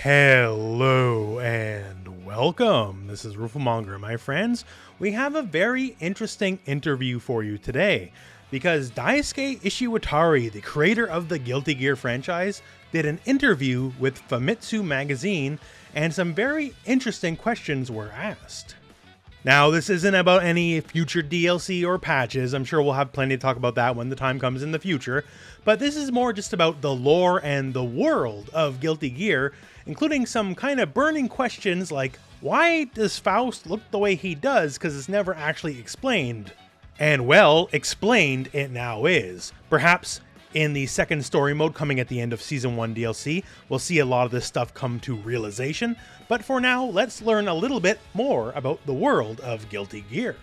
Hello and welcome. This is Rooflemonger, my friends. We have a very interesting interview for you today because Daisuke Ishiwatari, the creator of the Guilty Gear franchise, did an interview with Famitsu magazine and some very interesting questions were asked. Now, this isn't about any future DLC or patches. I'm sure we'll have plenty to talk about that when the time comes in the future. But this is more just about the lore and the world of Guilty Gear, including some kind of burning questions like, why does Faust look the way he does? Because it's never actually explained. And well, explained it now is. Perhaps in the second story mode coming at the end of Season 1 DLC, we'll see a lot of this stuff come to realization, but for now, let's learn a little bit more about the world of Guilty Gear.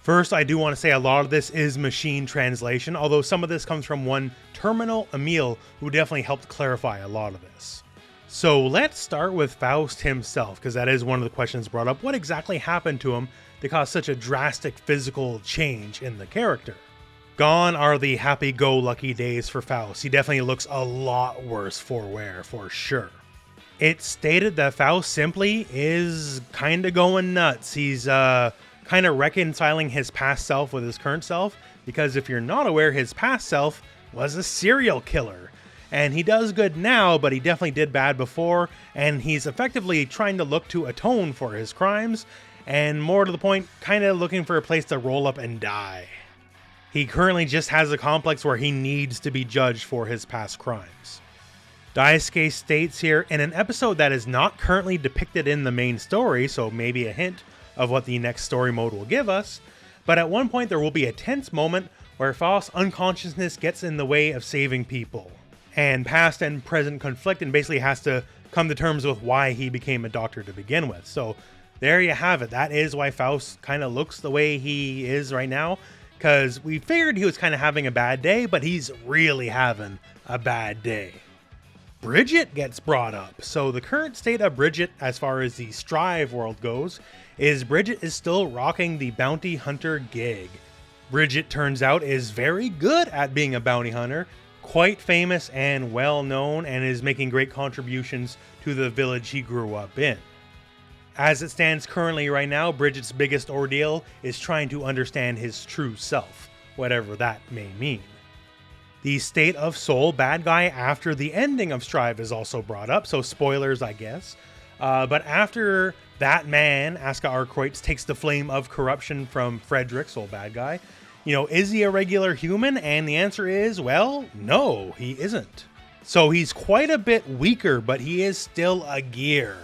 First, I do want to say a lot of this is machine translation, although some of this comes from one Terminal Emil, who definitely helped clarify a lot of this. So let's start with Faust himself, because that is one of the questions brought up. What exactly happened to him to cause such a drastic physical change in the character? Gone are the happy-go-lucky days for Faust. He definitely looks a lot worse for wear, for sure. It's stated that Faust simply is kinda going nuts. He's kinda reconciling his past self with his current self, because if you're not aware, his past self was a serial killer. And he does good now, but he definitely did bad before, and he's effectively trying to look to atone for his crimes, and more to the point, kinda looking for a place to roll up and die. He currently just has a complex where he needs to be judged for his past crimes. Daisuke states here, in an episode that is not currently depicted in the main story, so maybe a hint of what the next story mode will give us, but at one point there will be a tense moment where Faust's unconsciousness gets in the way of saving people, and past and present conflict, and basically has to come to terms with why he became a doctor to begin with. So there you have it. That is why Faust kind of looks the way he is right now, because we figured he was kind of having a bad day, but he's really having a bad day. Bridget gets brought up. So the current state of Bridget, as far as the Strive world goes, is Bridget is still rocking the bounty hunter gig. Bridget, turns out, is very good at being a bounty hunter, quite famous and well known, and is making great contributions to the village he grew up in. As it stands currently right now, Bridget's biggest ordeal is trying to understand his true self, whatever that may mean. The State of Soul bad guy after the ending of Strive is also brought up, so spoilers, I guess. But after that man, Asuka Arquates, takes the flame of corruption from Frederick, Soul bad guy, is he a regular human? And the answer is, well, no, he isn't. So he's quite a bit weaker, but he is still a gear.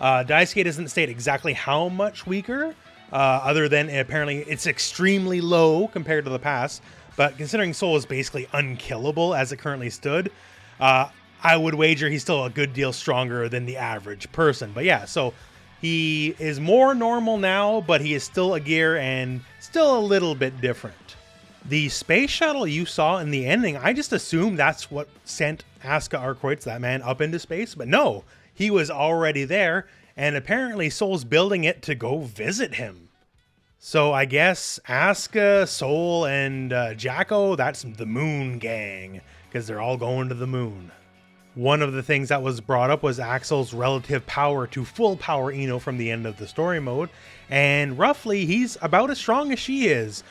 Daisuke doesn't state exactly how much weaker, other than apparently it's extremely low compared to the past, but considering Soul is basically unkillable as it currently stood, I would wager he's still a good deal stronger than the average person. But yeah, so he is more normal now, but he is still a gear and still a little bit different. The space shuttle you saw in the ending, I just assumed that's what sent Asuka Arquates, that man, up into space, but no. He was already there, and apparently Soul's building it to go visit him. So I guess Asuka, Soul, and Jacko, that's the Moon Gang, because they're all going to the moon. One of the things that was brought up was Axel's relative power to full power Ino from the end of the story mode, and roughly he's about as strong as she is,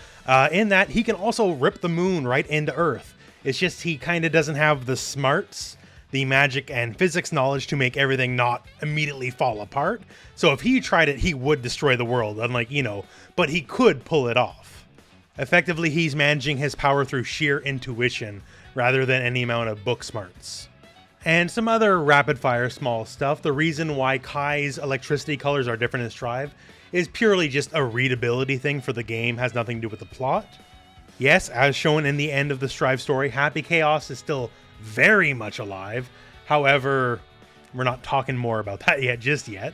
in that he can also rip the moon right into Earth. It's just he kind of doesn't have the smarts, the magic and physics knowledge to make everything not immediately fall apart. So if he tried it, he would destroy the world, unlike Ino, but he could pull it off. Effectively, he's managing his power through sheer intuition, rather than any amount of book smarts. And some other rapid-fire small stuff. The reason why Kai's electricity colors are different in Strive is purely just a readability thing for the game, has nothing to do with the plot. Yes, as shown in the end of the Strive story, Happy Chaos is still very much alive. However, we're not talking more about that just yet.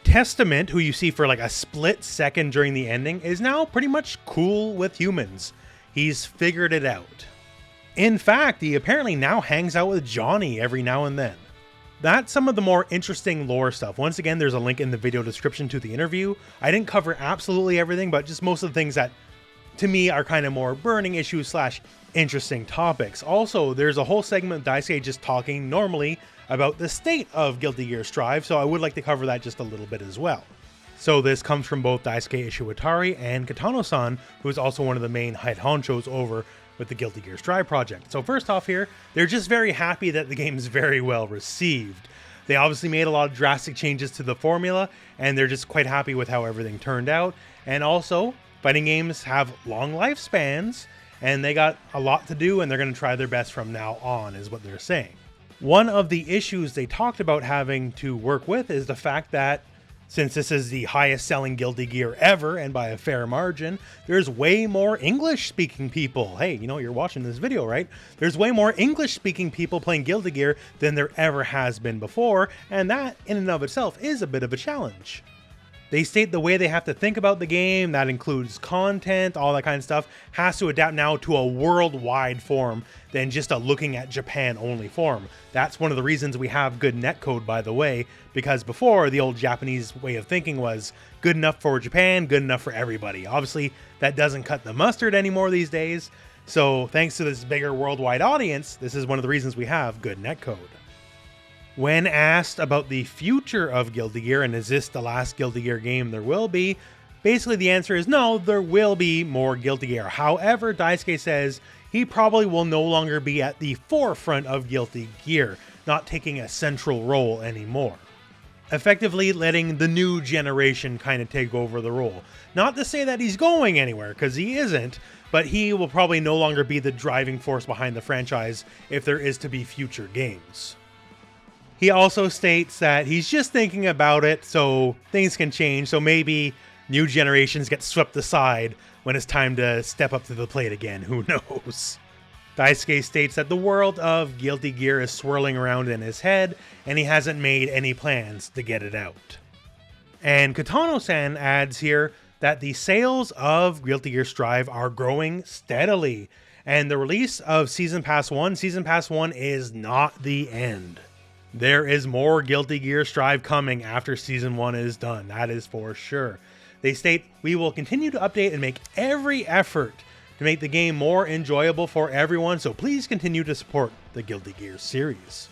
Testament, who you see for like a split second during the ending, is now pretty much cool with humans. He's figured it out. In fact, he apparently now hangs out with Johnny every now and then. That's some of the more interesting lore stuff. Once again, there's a link in the video description to the interview. I didn't cover absolutely everything, but just most of the things that to me are kind of more burning issues slash interesting topics. Also, there's a whole segment of Daisuke just talking normally about the state of Guilty Gear Strive, so I would like to cover that just a little bit as well. So this comes from both Daisuke Ishiwatari and Kitano-san, who is also one of the main head honchos over with the Guilty Gear Strive project. So first off here, they're just very happy that the game is very well received. They obviously made a lot of drastic changes to the formula, and they're just quite happy with how everything turned out. And also, fighting games have long lifespans, and they got a lot to do, and they're going to try their best from now on, is what they're saying. One of the issues they talked about having to work with is the fact that since this is the highest selling Guilty Gear ever, and by a fair margin, there's way more English speaking people. Hey, you know, you're watching this video, right? There's way more English speaking people playing Guilty Gear than there ever has been before, and that in and of itself is a bit of a challenge. They state the way they have to think about the game, that includes content, all that kind of stuff, has to adapt now to a worldwide form than just a looking at Japan only form. That's one of the reasons we have good netcode, by the way, because before the old Japanese way of thinking was good enough for Japan, good enough for everybody. Obviously, that doesn't cut the mustard anymore these days. So thanks to this bigger worldwide audience, this is one of the reasons we have good netcode. When asked about the future of Guilty Gear and is this the last Guilty Gear game there will be, basically the answer is no, there will be more Guilty Gear. However, Daisuke says he probably will no longer be at the forefront of Guilty Gear, not taking a central role anymore. Effectively letting the new generation kind of take over the role. Not to say that he's going anywhere, because he isn't, but he will probably no longer be the driving force behind the franchise if there is to be future games. He also states that he's just thinking about it, so things can change, so maybe new generations get swept aside when it's time to step up to the plate again, who knows. Daisuke states that the world of Guilty Gear is swirling around in his head, and he hasn't made any plans to get it out. And Kitano-san adds here that the sales of Guilty Gear Strive are growing steadily, and the release of Season Pass 1 is not the end. There is more Guilty Gear Strive coming after Season 1 is done, that is for sure. They state, we will continue to update and make every effort to make the game more enjoyable for everyone, so please continue to support the Guilty Gear series.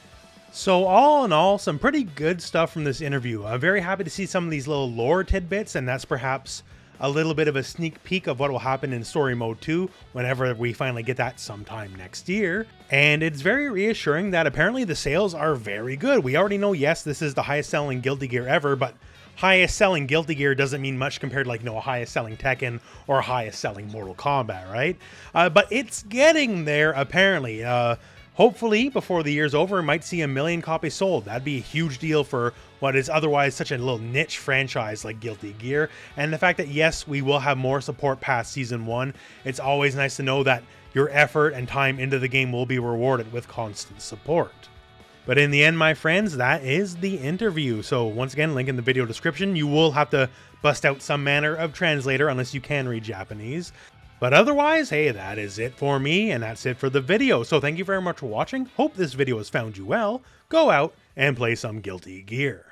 So all in all, some pretty good stuff from this interview. I'm very happy to see some of these little lore tidbits, and that's perhaps a little bit of a sneak peek of what will happen in Story Mode 2 whenever we finally get that sometime next year. And it's very reassuring that apparently the sales are very good. We already know, yes, this is the highest selling Guilty Gear ever, but highest selling Guilty Gear doesn't mean much compared to, like, you know, a highest selling Tekken or highest selling Mortal Kombat, right? But it's getting there apparently. Hopefully, before the year's over, we might see 1 million copies sold. That'd be a huge deal for what is otherwise such a little niche franchise like Guilty Gear. And the fact that, yes, we will have more support past Season 1, it's always nice to know that your effort and time into the game will be rewarded with constant support. But in the end, my friends, that is the interview. So once again, link in the video description. You will have to bust out some manner of translator unless you can read Japanese. But otherwise, hey, that is it for me, and that's it for the video. So thank you very much for watching. Hope this video has found you well. Go out and play some Guilty Gear.